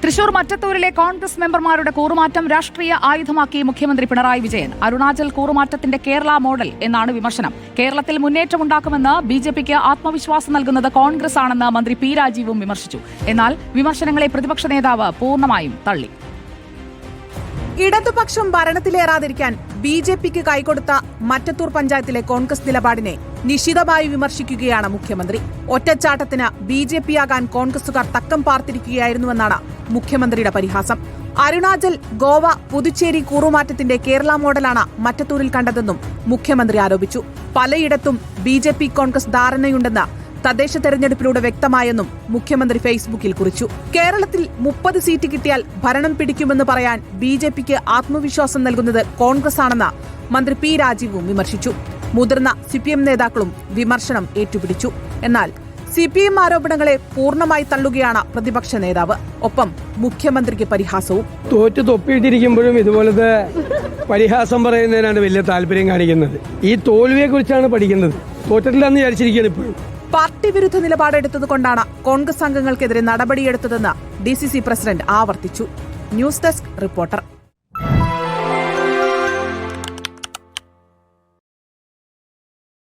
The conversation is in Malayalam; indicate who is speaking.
Speaker 1: തൃശൂർ മറ്റത്തൂരിലെ കോൺഗ്രസ് മെമ്പർമാരുടെ കൂറുമാറ്റം രാഷ്ട്രീയ ആയുധമാക്കി മുഖ്യമന്ത്രി പിണറായി വിജയൻ. അരുണാചൽ കൂറുമാറ്റത്തിന്റെ കേരള മോഡൽ എന്നാണ് വിമർശനം. കേരളത്തിൽ മുന്നേറ്റമുണ്ടാക്കുമെന്ന് ബിജെപിക്ക് ആത്മവിശ്വാസം നൽകുന്നത് കോൺഗ്രസ് ആണെന്ന് മന്ത്രി പി രാജീവും വിമർശിച്ചു. എന്നാൽ വിമർശനങ്ങളെ പ്രതിപക്ഷ നേതാവ് പൂർണ്ണമായും തള്ളി.
Speaker 2: ഇടതുപക്ഷം ഭരണത്തിലേറാതിരിക്കാൻ ബിജെപിക്ക് കൈകൊടുത്ത മറ്റത്തൂർ പഞ്ചായത്തിലെ കോൺഗ്രസ് നിലപാടിനെ നിശിതമായി വിമർശിക്കുകയാണ് മുഖ്യമന്ത്രി. ഒറ്റച്ചാട്ടത്തിന് ബിജെപിയാകാൻ കോൺഗ്രസുകാർ തക്കം പാർത്തിരിക്കുകയായിരുന്നുവെന്നാണ് മുഖ്യമന്ത്രിയുടെ പരിഹാസം. അരുണാചൽ, ഗോവ, പുതുച്ചേരി കൂറുമാറ്റത്തിന്റെ കേരള മോഡലാണ് മറ്റത്തൂരിൽ കണ്ടതെന്നും മുഖ്യമന്ത്രി ആരോപിച്ചു. പലയിടത്തും ബിജെപി കോൺഗ്രസ് ധാരണയുണ്ടെന്ന് തദ്ദേശ തെരഞ്ഞെടുപ്പിലൂടെ വ്യക്തമായെന്നും മുഖ്യമന്ത്രി ഫേസ്ബുക്കിൽ കുറിച്ചു. കേരളത്തിൽ 30 സീറ്റ് കിട്ടിയാൽ ഭരണം പിടിക്കുമെന്ന് പറയാൻ ബിജെപിക്ക് ആത്മവിശ്വാസം നൽകുന്നത് കോൺഗ്രസ് ആണെന്ന് മന്ത്രി പി രാജീവും വിമർശിച്ചു. മുതിർന്ന സിപിഎം നേതാക്കളും വിമർശനം ഏറ്റുപിടിച്ചു. എന്നാൽ സിപിഎം ആരോപണങ്ങളെ പൂർണ്ണമായി തള്ളുകയാണ് പ്രതിപക്ഷ നേതാവ്. ഒപ്പം മുഖ്യമന്ത്രിക്ക് പരിഹാസവും.
Speaker 3: തോറ്റു തൊപ്പിയിട്ടിരിക്കുമ്പോഴും ഇതുപോലത്തെ പരിഹാസം പറയുന്നതിനാണ് വലിയ താല്പര്യം കാണിക്കുന്നത്. ഈ തോൽവിയെ കുറിച്ചാണ് പഠിക്കുന്നത്. തോറ്റിട്ടില്ലെന്ന് വിചാരിച്ചിരിക്കുകയാണ് ഇപ്പോഴും.
Speaker 2: പാർട്ടി വിരുദ്ധ നിലപാടെടുത്തതുകൊണ്ടാണ് കോൺഗ്രസ് അംഗങ്ങൾക്കെതിരെ നടപടിയെടുത്തതെന്ന് DCC പ്രസിഡന്റ് ആവർത്തിച്ചു. News desk reporter.